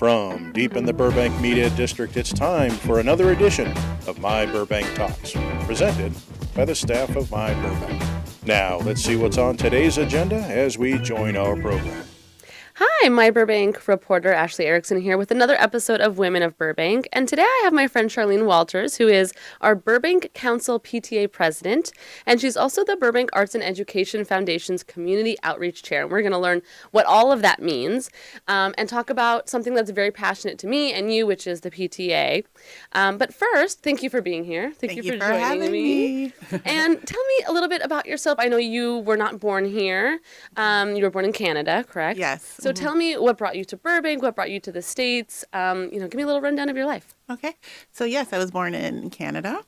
From deep in the Burbank Media District, it's time for another edition of My Burbank Talks, presented by the staff of My Burbank. Now, let's see what's on today's agenda as we join our program. Hi, My Burbank reporter Ashley Erickson here with another episode of Women of Burbank. And today I have my friend Charlene Walters, who is our Burbank Council PTA president. And she's also the Burbank Arts and Education Foundation's Community Outreach Chair. And we're going to learn what all of that means and talk about something that's very passionate to me and you, which is the PTA. But first, thank you for being here. Thank you for joining me. And tell me a little bit about yourself. I know you were not born here. You were born in Canada, correct? Yes. So tell me what brought you to Burbank, what brought you to the States. Give me a little rundown of your life. Okay. So yes, I was born in Canada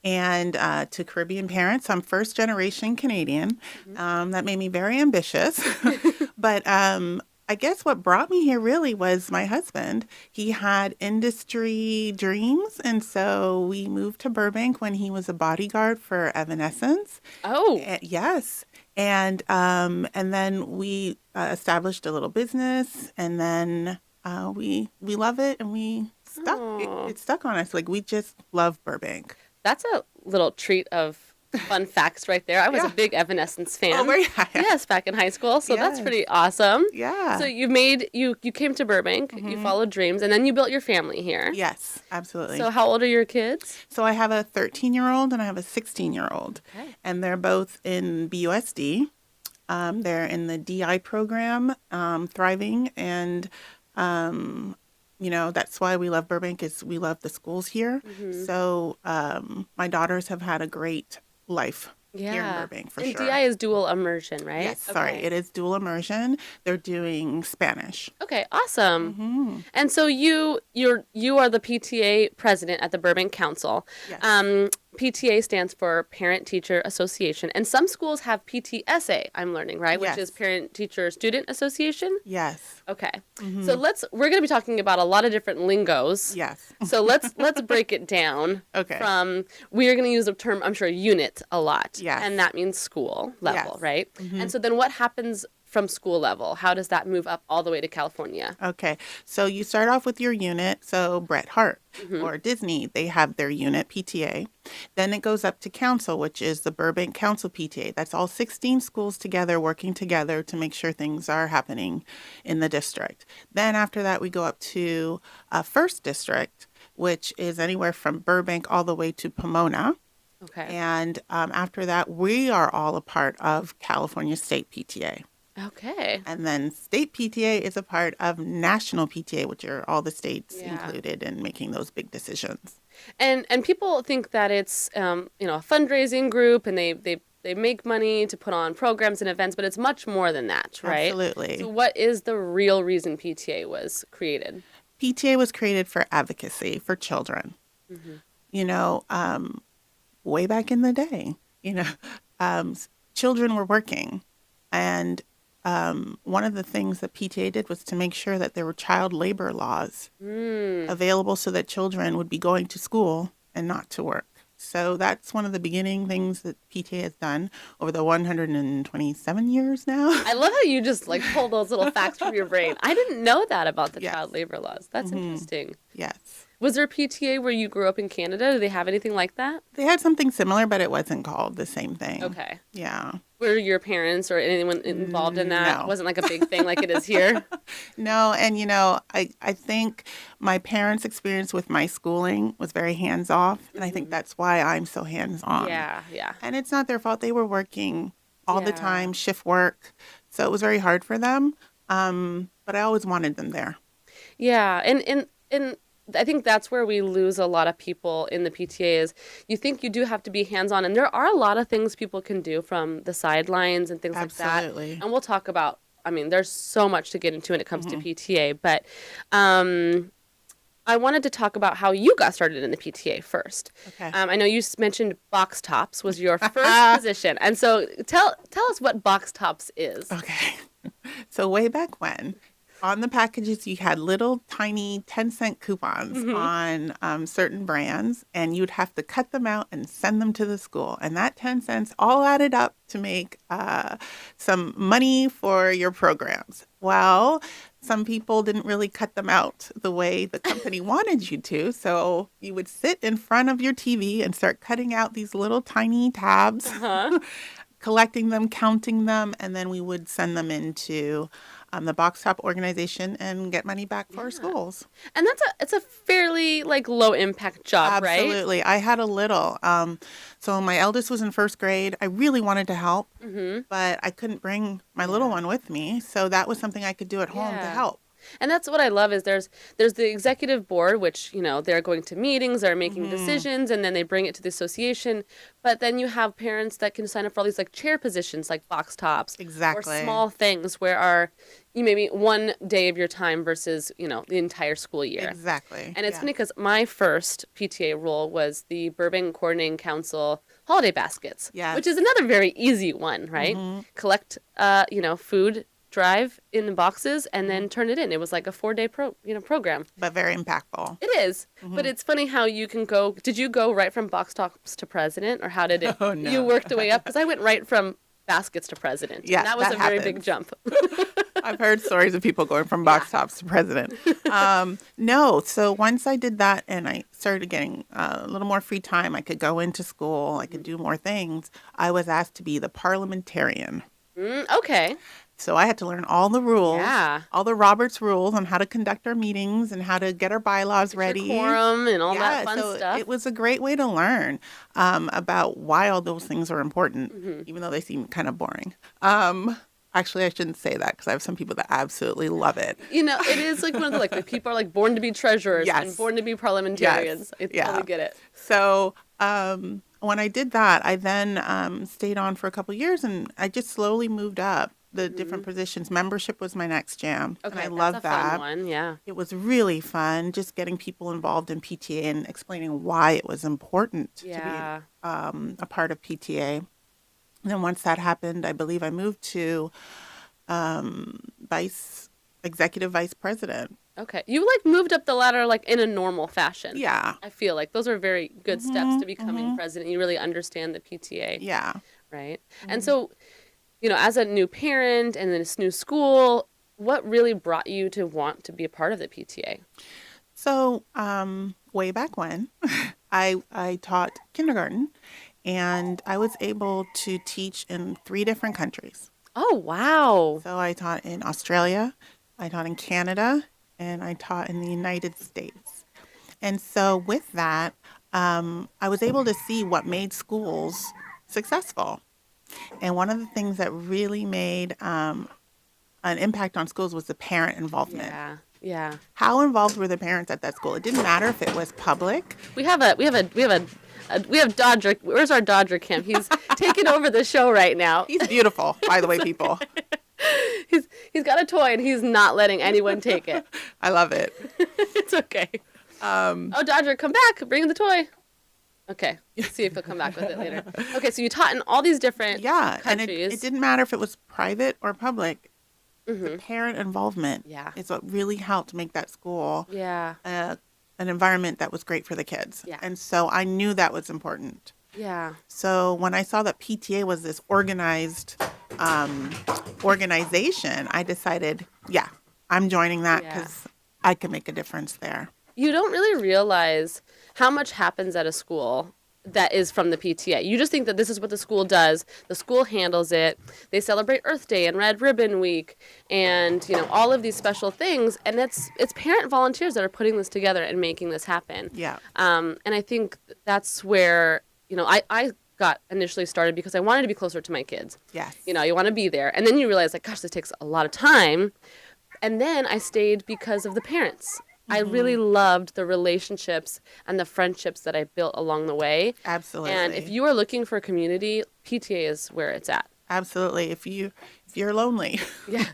and to Caribbean parents. I'm first generation Canadian. That made me very ambitious. But I guess what brought me here really was my husband. He had industry dreams. And so we moved to Burbank when he was a bodyguard for Evanescence. Oh. Yes. And then we established a little business, and then we love it, and we stuck. It stuck on us. Like, we just love Burbank. That's a little treat of fun facts right there. I was a big Evanescence fan. Oh, were you? Yes, back in high school. So that's pretty awesome. Yeah. So you came to Burbank, you followed dreams, and then you built your family here. Yes, absolutely. So how old are your kids? So I have a 13-year-old and I have a 16-year-old. Okay. And they're both in BUSD. They're in the DI program, thriving, and that's why we love Burbank, is we love the schools here. So my daughters have had a great life here in Burbank, for sure. And DI is dual immersion, right? Yes, sorry, it is dual immersion. They're doing Spanish. Okay, awesome. And so you are the PTA president at the Burbank Council. Yes. PTA stands for Parent Teacher Association, and some schools have PTSA, I'm learning, right? Yes. Which is Parent Teacher Student Association? Yes. Okay. So we're going to be talking about a lot of different lingos. Yes. So let's break it down. Okay. We are going to use the term, I'm sure, unit a lot. Yes. And that means school level, Yes. right? And so then what happens from school level? How does that move up all the way to California? Okay. So you start off with your unit. So Bret Harte or Disney, they have their unit, PTA. Then it goes up to council, which is the Burbank Council PTA. That's all 16 schools together, working together to make sure things are happening in the district. Then after that, we go up to first district, which is anywhere from Burbank all the way to Pomona. Okay. And after that, we are all a part of California State PTA. Okay. And then state PTA is a part of national PTA, which are all the states Yeah. included in making those big decisions. And people think that it's a fundraising group and they make money to put on programs and events, but it's much more than that, right? Absolutely. So what is the real reason PTA was created? PTA was created for advocacy for children. Way back in the day, children were working, and one of the things that PTA did was to make sure that there were child labor laws available so that children would be going to school and not to work. So that's one of the beginning things that PTA has done over the 127 years now. I love how you just pull those little facts from your brain. I didn't know that about the Yes. child labor laws. That's interesting. Yes. Was there a PTA where you grew up in Canada? Do they have anything like that? They had something similar, but it wasn't called the same thing. Okay. Yeah. Were your parents or anyone involved in that? No. It wasn't like a big thing like it is here? No, and I think my parents' experience with my schooling was very hands-off, and I think that's why I'm so hands-on. Yeah. And it's not their fault. They were working all the Yeah. time, shift work, so it was very hard for them, but I always wanted them there. Yeah, and I think that's where we lose a lot of people in the PTA is you think you do have to be hands-on, and there are a lot of things people can do from the sidelines and things like that. Absolutely. And we'll talk about, there's so much to get into when it comes to PTA, but I wanted to talk about how you got started in the PTA first. Okay. I know you mentioned box tops was your first position, and so tell us what box tops is. Okay. So way back when, on the packages, you had little tiny 10-cent coupons on certain brands, and you'd have to cut them out and send them to the school. And that 10 cents all added up to make some money for your programs. Well, some people didn't really cut them out the way the company wanted you to. So you would sit in front of your TV and start cutting out these little tiny tabs, collecting them, counting them, and then we would send them into the box top organization and get money back for our schools. And it's a fairly like low impact job, right? Absolutely. I had a little. So my eldest was in first grade. I really wanted to help, but I couldn't bring my little one with me. So that was something I could do at home to help. And that's what I love is there's the executive board, which, they're going to meetings, they're making decisions, and then they bring it to the association. But then you have parents that can sign up for all these like chair positions, like box tops. Exactly. Or small things where you maybe one day of your time versus, the entire school year. Exactly. And it's funny because my first PTA role was the Burbank Coordinating Council holiday baskets, which is another very easy one, right? Collect, food, drive in the boxes, and then turn it in. It was like a 4-day program. But very impactful. It is. But it's funny how you can go. Did you go right from box tops to president, or how did it? Oh, no. You worked the way up? Because I went right from baskets to president. Yeah, and that was a very big jump. I've heard stories of people going from box tops to president. No. So once I did that and I started getting a little more free time, I could go into school, I could do more things. I was asked to be the parliamentarian. Okay. So I had to learn all the rules, all the Roberts rules on how to conduct our meetings and how to get our bylaws ready. Quorum and all that fun stuff. It was a great way to learn about why all those things are important, even though they seem kind of boring. Actually, I shouldn't say that because I have some people that absolutely love it. It is like one of the people are like born to be treasurers and born to be parliamentarians. I totally get it. So when I did that, I then stayed on for a couple of years and I just slowly moved up the different positions. Membership was my next jam. Okay, and I love that. Fun one, yeah. It was really fun just getting people involved in PTA and explaining why it was important to be a part of PTA. And then once that happened, I believe I moved to executive vice president. Okay. You moved up the ladder in a normal fashion. Yeah. I feel like those are very good steps to becoming president. You really understand the PTA. Yeah. Right? And so, as a new parent and this new school, what really brought you to want to be a part of the PTA? So, way back when, I taught kindergarten, and I was able to teach in 3 different countries. Oh, wow. So I taught in Australia, I taught in Canada, and I taught in the United States. And so with that, I was able to see what made schools successful. And one of the things that really made an impact on schools was the parent involvement. Yeah. How involved were the parents at that school? It didn't matter if it was public. We have Dodger. Where's our Dodger Cam? He's taking over the show right now. He's beautiful, by the way, people. He's got a toy and he's not letting anyone take it. I love it. It's okay. Dodger, come back. Bring the toy. Okay. Let's see if he'll come back with it later. Okay, so you taught in all these different countries. And it didn't matter if it was private or public. The parent involvement is what really helped make that school an environment that was great for the kids. Yeah. And so I knew that was important. Yeah. So when I saw that PTA was this organized organization, I decided, I'm joining that because I can make a difference there. You don't really realize how much happens at a school that is from the PTA. You just think that this is what the school does. The school handles it. They celebrate Earth Day and Red Ribbon Week and, all of these special things. And it's parent volunteers that are putting this together and making this happen. Yeah. And I think that's where, I got initially started because I wanted to be closer to my kids. Yes. You want to be there. And then you realize, gosh, this takes a lot of time. And then I stayed because of the parents. I really loved the relationships and the friendships that I built along the way. Absolutely. And if you are looking for a community, PTA is where it's at. Absolutely. If you're lonely. Yeah.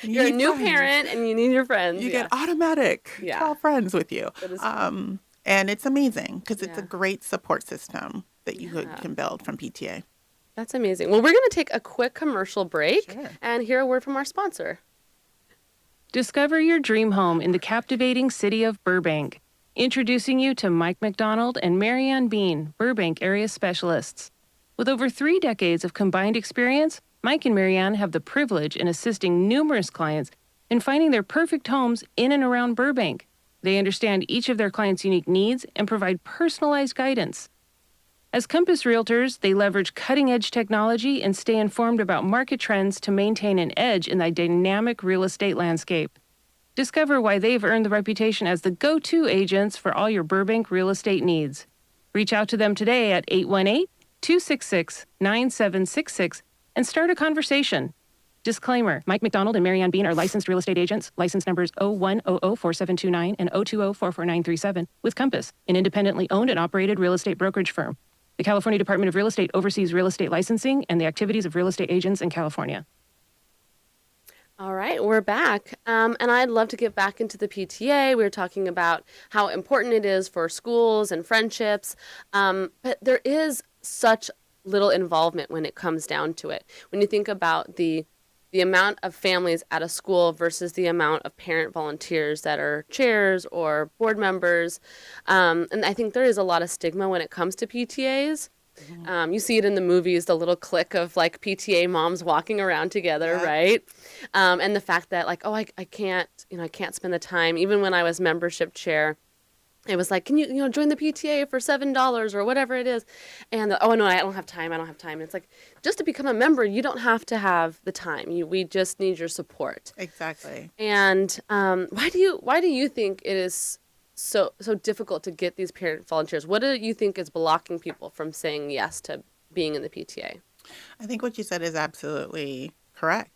You're a new parent and you need your friends. You get automatic call friends with you. That is and it's amazing because it's a great support system that you can build from PTA. That's amazing. Well, we're going to take a quick commercial break and hear a word from our sponsor. Discover your dream home in the captivating city of Burbank. Introducing you to Mike McDonald and Marianne Bean, Burbank area specialists. With over 3 decades of combined experience, Mike and Marianne have the privilege in assisting numerous clients and finding their perfect homes in and around Burbank. They understand each of their clients' unique needs and provide personalized guidance. As Compass Realtors, they leverage cutting-edge technology and stay informed about market trends to maintain an edge in the dynamic real estate landscape. Discover why they've earned the reputation as the go-to agents for all your Burbank real estate needs. Reach out to them today at 818-266-9766 and start a conversation. Disclaimer, Mike McDonald and Marianne Bean are licensed real estate agents, license numbers 01004729 and 020-44937, with Compass, an independently owned and operated real estate brokerage firm. The California Department of Real Estate oversees real estate licensing and the activities of real estate agents in California. All right, we're back. And I'd love to get back into the PTA. We were talking about how important it is for schools and friendships. But there is such little involvement when it comes down to it. When you think about the amount of families at a school versus the amount of parent volunteers that are chairs or board members. And I think there is a lot of stigma when it comes to PTAs. You see it in the movies, the little clique of like PTA moms walking around together, right? And the fact that like, oh, I can't spend the time. Even when I was membership chair, it was like, can you join the PTA for $7 or whatever it is? And oh no, I don't have time. And it's like, just to become a member, you don't have to have the time. We just need your support. Exactly. And why do you think it is so difficult to get these parent volunteers? What do you think is blocking people from saying yes to being in the PTA? I think what you said is absolutely correct.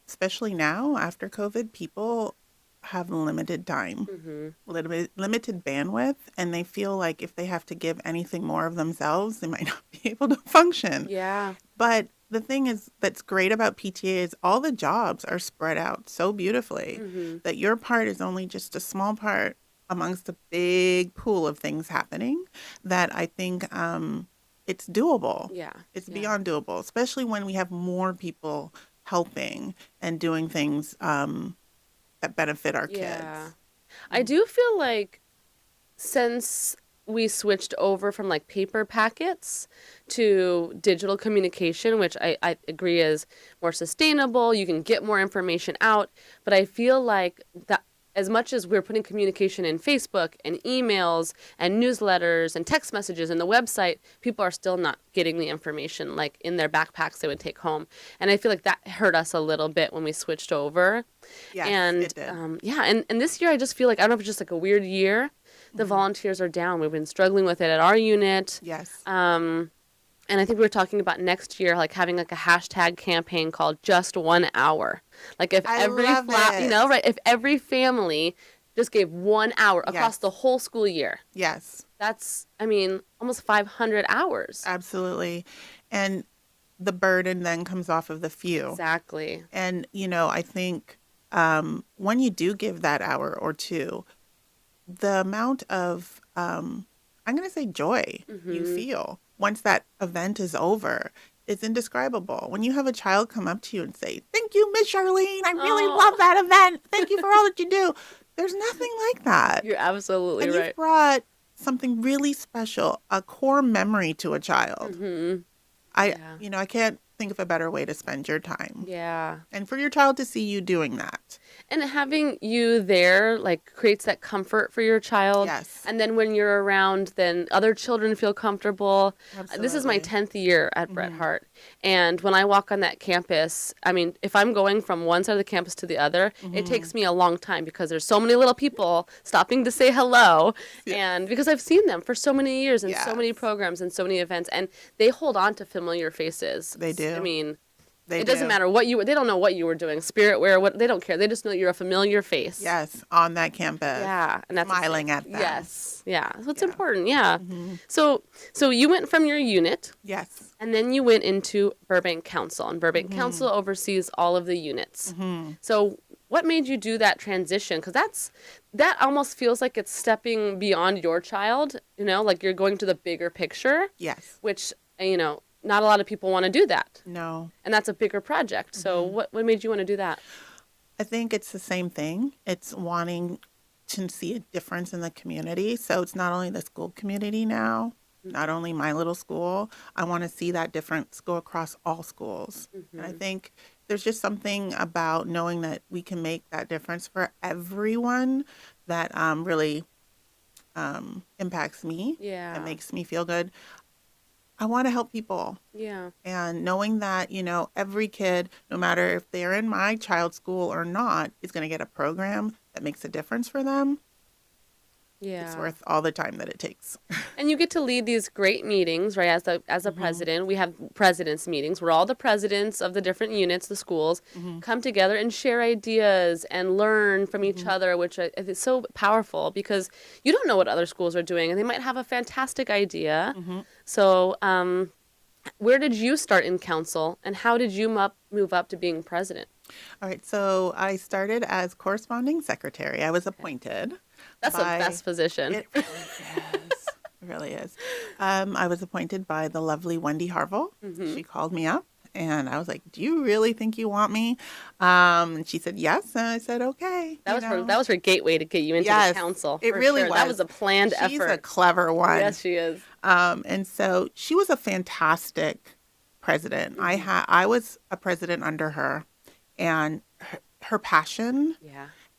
Especially now after COVID, people have limited time, limited bandwidth, and they feel like if they have to give anything more of themselves, they might not be able to function. Yeah. But the thing is that's great about PTA is all the jobs are spread out so beautifully that your part is only just a small part amongst a big pool of things happening that I think it's doable. Yeah. It's beyond doable, especially when we have more people helping and doing things that benefit our kids. I do feel like since we switched over from like paper packets to digital communication, which I agree is more sustainable, you can get more information out, but I feel like that as much as we're putting communication in Facebook and emails and newsletters and text messages and the website, people are still not getting the information like in their backpacks they would take home. And I feel like that hurt us a little bit when we switched over. Yes, and it did. And this year I just feel like, I don't know if it's just like a weird year. The volunteers are down. We've been struggling with it at our unit. Yes. And I think we were talking about next year, like having like a hashtag campaign called Just 1 Hour. Like if if every family just gave 1 hour across the whole school year. Yes. That's, almost 500 hours. Absolutely. And the burden then comes off of the few. Exactly. And, I think when you do give that hour or two, the amount of, I'm going to say joy you feel once that event is over, it's indescribable. When you have a child come up to you and say, "Thank you, Miss Charlene. I really love that event. Thank you for all that you do." There's nothing like that. You're absolutely and right. You've brought something really special, a core memory to a child. I can't think of a better way to spend your time. Yeah. And for your child to see you doing that. And having you there, like, creates that comfort for your child. Yes. And then when you're around, then other children feel comfortable. Absolutely. This is my 10th year at Bret Harte. And when I walk on that campus, if I'm going from one side of the campus to the other, it takes me a long time because there's so many little people stopping to say hello. Yes. And because I've seen them for so many years and so many programs and so many events. And they hold on to familiar faces. They do. It doesn't matter what they don't know what you were doing, spirit wear, they don't care. They just know you're a familiar face. Yes, on that campus. Yeah. And that's smiling at them. Yes. Yeah. So it's important. Yeah. So you went from your unit. Yes. And then you went into Burbank Council, and Burbank Council oversees all of the units. So what made you do that transition? Because that almost feels like it's stepping beyond your child, like you're going to the bigger picture. Yes. Which, not a lot of people want to do that. No. And that's a bigger project. So what made you want to do that? I think it's the same thing. It's wanting to see a difference in the community. So it's not only the school community now, not only my little school. I want to see that difference go across all schools. And I think there's just something about knowing that we can make that difference for everyone that really impacts me. Yeah. It makes me feel good. I want to help people. Yeah. And knowing that, every kid, no matter if they're in my child's school or not, is going to get a program that makes a difference for them. Yeah. It's worth all the time that it takes. And you get to lead these great meetings, right? As a president, we have presidents' meetings where all the presidents of the different units, the schools, come together and share ideas and learn from each other, which is so powerful because you don't know what other schools are doing, and they might have a fantastic idea. So, where did you start in council, and how did you move up to being president? All right. So I started as corresponding secretary. I was appointed. That's the best position. It really is. It really is. I was appointed by the lovely Wendy Harville. She called me up, and I was like, "Do you really think you want me?" And she said, "Yes." And I said, "Okay." That was her gateway to get you into the council. It really was. That was a planned effort. She's a clever one. Yes, she is. And so she was a fantastic president. I was a president under her, and her passion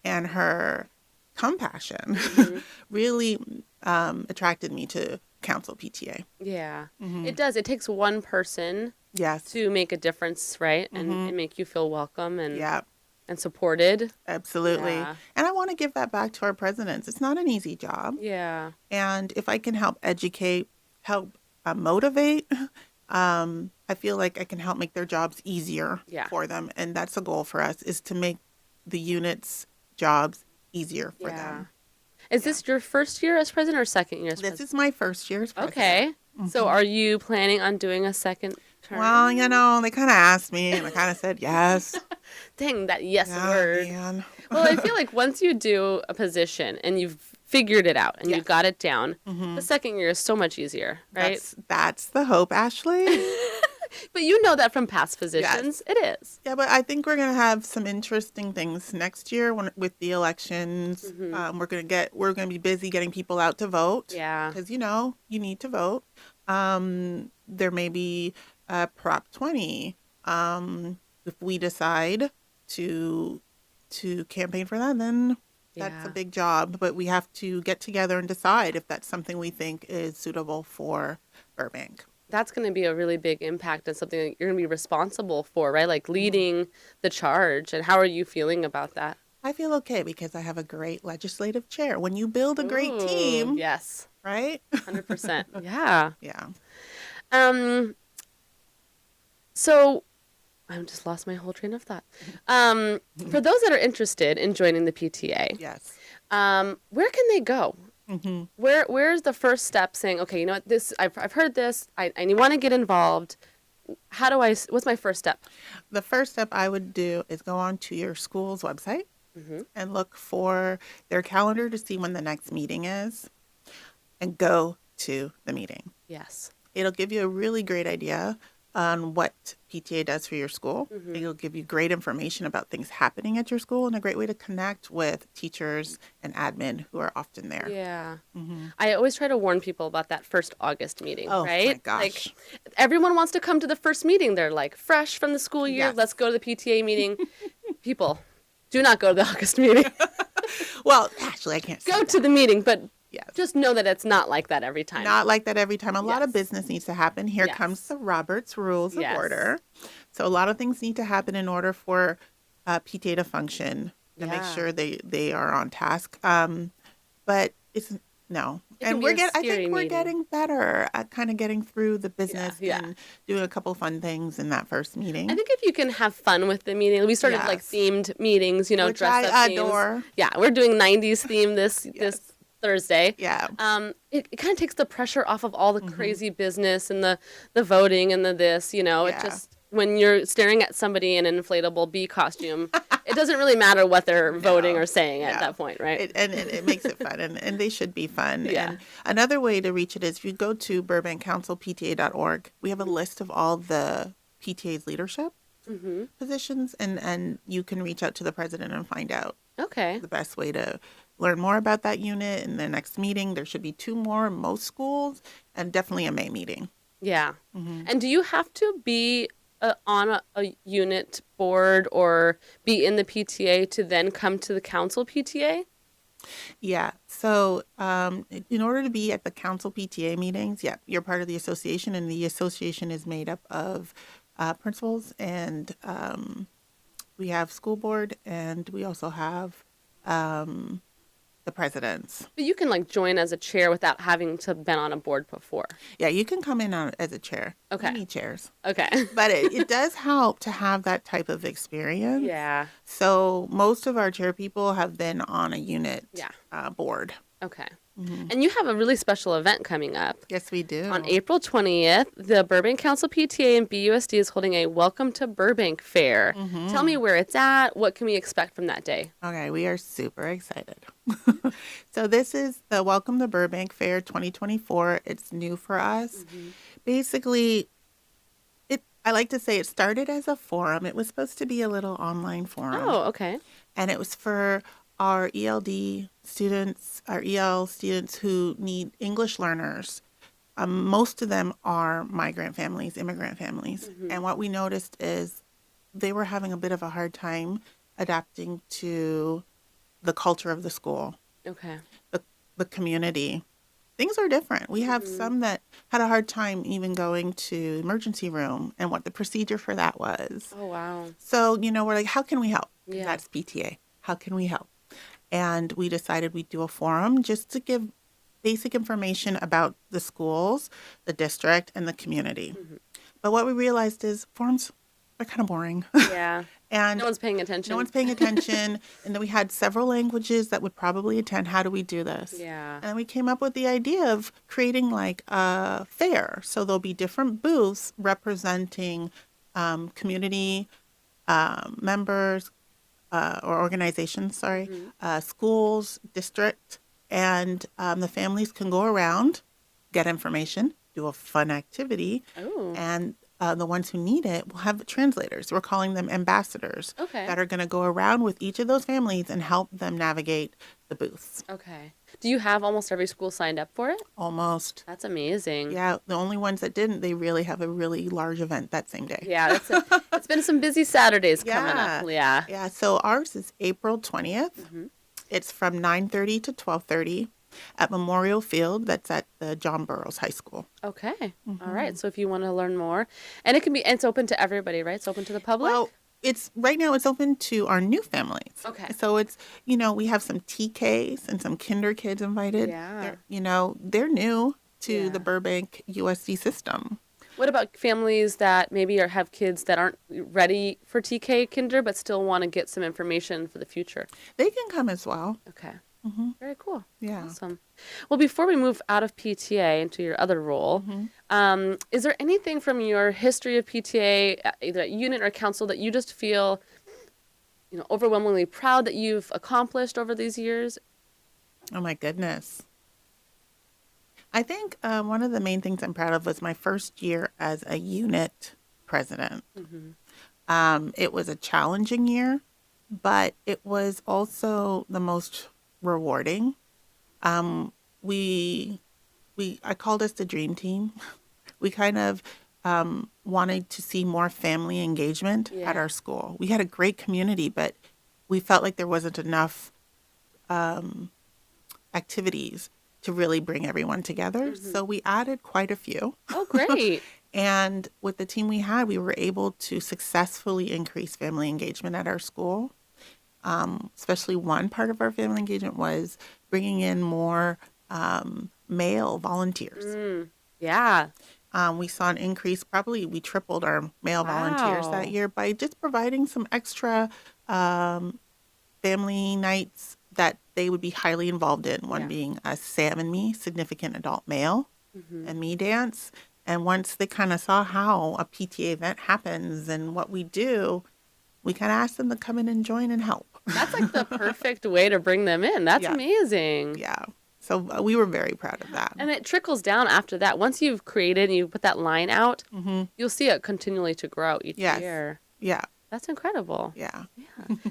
and her compassion really attracted me to council PTA. Yeah, it does. It takes one person Yes. to make a difference, right? And make you feel welcome and Yeah, and supported. absolutely. Yeah. And I want to give that back to our presidents. It's not an easy job. Yeah. And if I can help educate, help motivate, I feel like I can help make their jobs easier for them. And that's a goal for us, is to make the units' jobs easier for them. Is this your first year as president or second year as president? This is my first year as president. Okay. So are you planning on doing a second term? Well, they kind of asked me, and I kind of said yes. Dang, that yes Yeah, word. man. Well, I feel like once you do a position and you've figured it out and you've got it down, the second year is so much easier, right? That's the hope, Ashley. But you know that from past positions. It is. Yeah, but I think we're going to have some interesting things next year with the elections. We're going to be busy getting people out to vote. Yeah. Because, you need to vote. There may be Prop 20. If we decide to campaign for that, then that's a big job. But we have to get together and decide if that's something we think is suitable for Burbank. That's going to be a really big impact and something that you're going to be responsible for, right? Like leading the charge. And how are you feeling about that? I feel okay because I have a great legislative chair. When you build a great team, yes, right? 100%. Yeah. Yeah. So I just lost my whole train of thought. For those that are interested in joining the PTA, Yes. where can they go? Where's the first step saying, okay, you know what, this I've heard this, I want to get involved. What's my first step? The first step I would do is go on to your school's website and look for their calendar to see when the next meeting is and go to the meeting. Yes. It'll give you a really great idea on what PTA does for your school. It'll give you great information about things happening at your school and a great way to connect with teachers and admin who are often there. Yeah. I always try to warn people about that first August meeting, right? Oh, my gosh. Like, everyone wants to come to the first meeting. They're like, fresh from the school year, let's go to the PTA meeting. People, do not go to the August meeting. Well, actually, I can't say Go to the meeting, but Yes. just know that it's not like that every time. Not like that every time. A lot of Yes. business needs to happen. Here Yes. comes the Roberts Rules of Yes. Order. So a lot of things need to happen in order for PTA to function, to make sure they are on task. But it's no. It can And be a I scary think we're meeting. getting better at kind of getting through the business Yeah. and doing a couple fun things in that first meeting. I think if you can have fun with the meeting, we started like Yes. themed meetings, Which dress up I themes. adore. Yeah, we're doing 90s theme this Thursday. Yeah. It kind of takes the pressure off of all the crazy business and the voting and the this, It just, when you're staring at somebody in an inflatable bee costume, it doesn't really matter what they're voting or saying at that point, right? It makes it fun, and they should be fun. Yeah. And another way to reach it is if you go to burbankcouncilpta.org, we have a list of all the PTA's leadership positions, and you can reach out to the president and find out Okay. the best way to learn more about that unit in the next meeting. There should be 2 more in most schools, and definitely a May meeting. Yeah. And do you have to be on a unit board or be in the PTA to then come to the council PTA? Yeah. So, in order to be at the council PTA meetings, yeah, you're part of the association, and the association is made up of principals, and we have school board, and we also have the presidents. But you can like join as a chair without having to been on a board before. Yeah, you can come in as a chair. Okay. We need chairs. Okay. But it does help to have that type of experience. Yeah. So most of our chair people have been on a unit board. Okay. And you have a really special event coming up. Yes, we do. On April 20th, the Burbank Council PTA and BUSD is holding a Welcome to Burbank fair. Tell me where it's at. What can we expect from that day? Okay, we are super excited. So this is the Welcome to Burbank Fair 2024. It's new for us. Basically, I like to say it started as a forum. It was supposed to be a little online forum. Oh, okay. And it was for our ELD students, our EL students who need English learners. Most of them are migrant families, immigrant families. And what we noticed is they were having a bit of a hard time adapting to the culture of the school, Okay. the community. Things are different. We have some that had a hard time even going to emergency room and what the procedure for that was. Oh, wow. So, we're like, how can we help? Yeah. That's PTA. How can we help? And we decided we'd do a forum just to give basic information about the schools, the district, and the community. But what we realized is forums are kind of boring. Yeah. And No one's paying attention. no one's paying attention. And then we had several languages that would probably attend. How do we do this? Yeah. And we came up with the idea of creating like a fair. So there'll be different booths representing community members, or organizations, schools, district, and the families can go around, get information, do a fun activity, Oh. and the ones who need it will have translators. We're calling them ambassadors Okay. that are going to go around with each of those families and help them navigate the booths. Okay. Do you have almost every school signed up for it? Almost. That's amazing. Yeah, the only ones that didn't, they really have a really large event that same day. Yeah, it's been some busy Saturdays coming up. Yeah. Yeah, so ours is April 20th. It's from 9:30 to 12:30 at Memorial Field. That's at the John Burroughs High School. Okay. All right. So if you want to learn more, and it's open to everybody, right? It's open to the public? Well, right now it's open to our new families. Okay. So it's, we have some TKs and some kinder kids invited. Yeah. They're new to Yeah. the Burbank USD system. What about families that maybe have kids that aren't ready for TK kinder but still want to get some information for the future? They can come as well. Okay. Very cool. Yeah. Awesome. Well, before we move out of PTA into your other role, is there anything from your history of PTA, either at unit or council, that you just feel, overwhelmingly proud that you've accomplished over these years? Oh my goodness. I think one of the main things I'm proud of was my first year as a unit president. It was a challenging year, but it was also the most rewarding. I called us the dream team. We kind of wanted to see more family engagement at our school. We had a great community, but we felt like there wasn't enough activities to really bring everyone together. So we added quite a few. Oh, great. And with the team we had, we were able to successfully increase family engagement at our school. Especially one part of our family engagement was bringing in more male volunteers. Yeah. We saw an increase, we tripled our male volunteers Wow. that year by just providing some extra family nights that they would be highly involved in. One being a Sam and Me, significant adult male, and me dance. And once they kind of saw how a PTA event happens and what we do, we kind of asked them to come in and join and help. That's like the perfect way to bring them in. That's Yeah. amazing. Yeah. So we were very proud of that. And it trickles down after that. Once you've created and you put that line out, you'll see it continually to grow each Yes. year. Yeah. That's incredible. Yeah.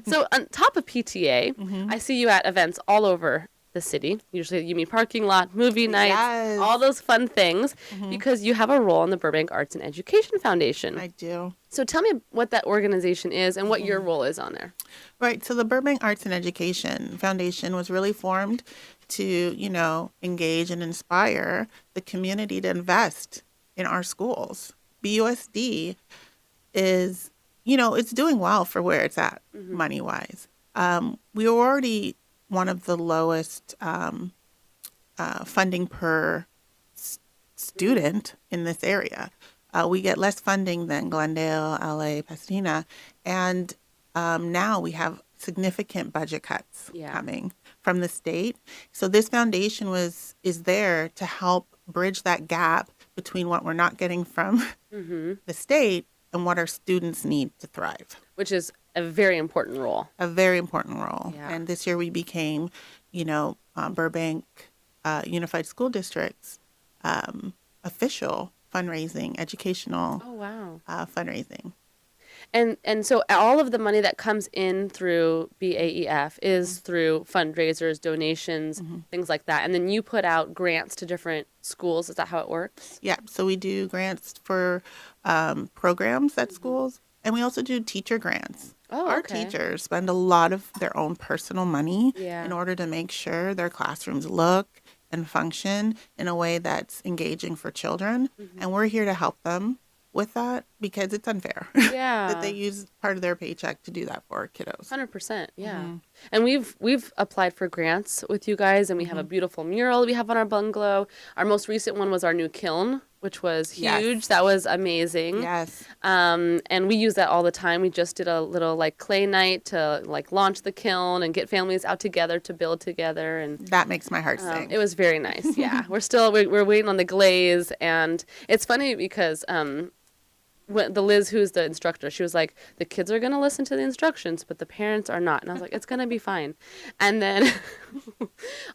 So on top of PTA, I see you at events all over the city, usually you meet parking lot, movie nights, Yes. all those fun things, because you have a role in the Burbank Arts and Education Foundation. I do. So tell me what that organization is and what your role is on there. Right. So the Burbank Arts and Education Foundation was really formed to, engage and inspire the community to invest in our schools. BUSD is, it's doing well for where it's at money-wise. We were already one of the lowest funding per student in this area. We get less funding than Glendale, LA, Pasadena, and now we have significant budget cuts coming from the state. So this foundation is there to help bridge that gap between what we're not getting from the state and what our students need to thrive. Which is a very important role. A very important role. Yeah. And this year we became, Burbank Unified School District's official fundraising, educational fundraising. And so all of the money that comes in through BAEF is through fundraisers, donations, things like that. And then you put out grants to different schools. Is that how it works? Yeah. So we do grants for programs at schools, and we also do teacher grants. Our teachers spend a lot of their own personal money in order to make sure their classrooms look and function in a way that's engaging for children. And we're here to help them with that because it's unfair that they use part of their paycheck to do that for our kiddos. 100%, yeah. And we've applied for grants with you guys, and we have a beautiful mural we have on our bungalow. Our most recent one was our new kiln, which was huge. Yes. That was amazing. Yes. And we use that all the time. We just did a little clay night to launch the kiln and get families out together to build together, and that makes my heart sing. it was very nice. Yeah. we're waiting on the glaze, and it's funny because when the Liz, who's the instructor, she was like, the kids are going to listen to the instructions, but the parents are not. And I was like, it's going to be fine. And then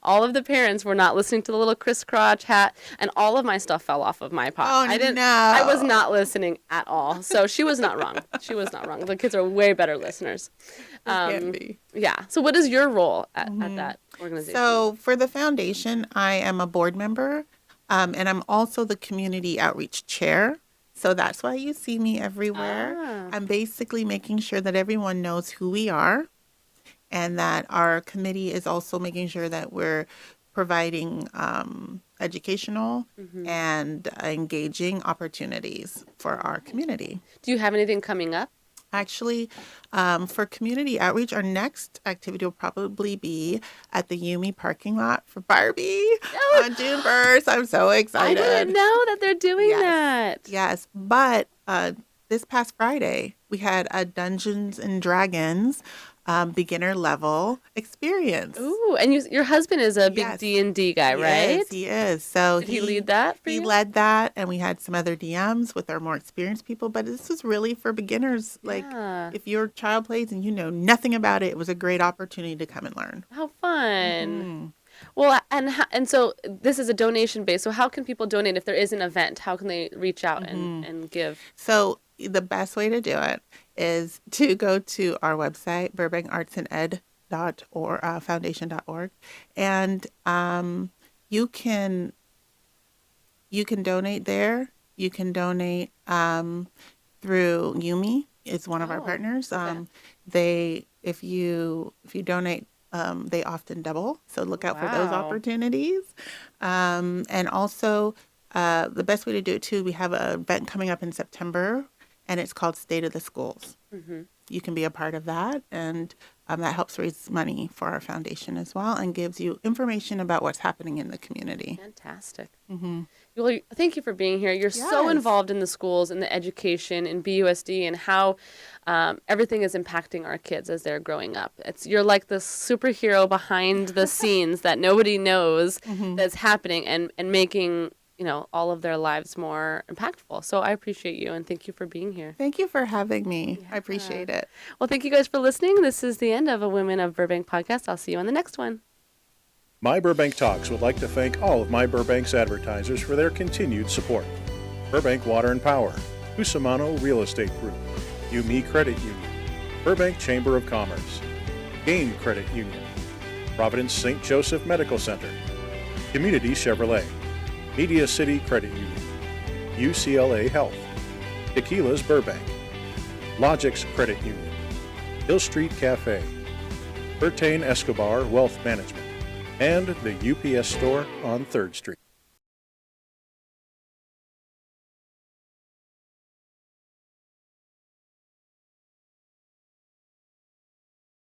all of the parents were not listening to the little crisscross hat, and all of my stuff fell off of my pot. Oh, no. I was not listening at all. So she was not wrong. She was not wrong. The kids are way better listeners. Can be. Yeah. So what is your role at that organization? So for the foundation, I am a board member, and I'm also the community outreach chair. So that's why you see me everywhere. I'm basically making sure that everyone knows who we are, and that our committee is also making sure that we're providing educational and engaging opportunities for our community. Do you have anything coming up? Actually, for community outreach, our next activity will probably be at the Yumi parking lot for Barbie on June 1st. I'm so excited. I didn't know that they're doing that. Yes, but this past Friday, we had a Dungeons and Dragons beginner level experience. Ooh, and your husband is a big D&D guy, right? Yes, he is. So Did he lead that for you? He led that, and we had some other DMs with our more experienced people, but this was really for beginners. If your child plays and you know nothing about it, it was a great opportunity to come and learn. How fun. Well, and so this is a donation base. So how can people donate if there is an event? How can they reach out and give? So the best way to do it is to go to our website, burbankartsanded.org, foundation.org, and you can donate there. You can donate through Yumi. It's one of our partners. If you donate, they often double. So look out for those opportunities. And also, the best way to do it too, we have an event coming up in September, and it's called State of the Schools. You can be a part of that, and that helps raise money for our foundation as well, and gives you information about what's happening in the community. Fantastic. Well, thank you for being here. You're so involved in the schools and the education and BUSD and how everything is impacting our kids as they're growing up. You're like the superhero behind the scenes that nobody knows that's happening and making all of their lives more impactful. So I appreciate you, and thank you for being here. Thank you for having me. I appreciate it. Well, thank you guys for listening. This is the end of a Women of Burbank podcast. I'll see you on the next one. My Burbank Talks would like to thank all of My Burbank's advertisers for their continued support. Burbank Water and Power, Cusimano Real Estate Group, Yumi Credit Union, Burbank Chamber of Commerce, Gain Credit Union, Providence St. Joseph Medical Center, Community Chevrolet, Media City Credit Union, UCLA Health, Tequila's Burbank, Logix Credit Union, Hill Street Cafe, Bertain Escobar Wealth Management, and the UPS Store on 3rd Street.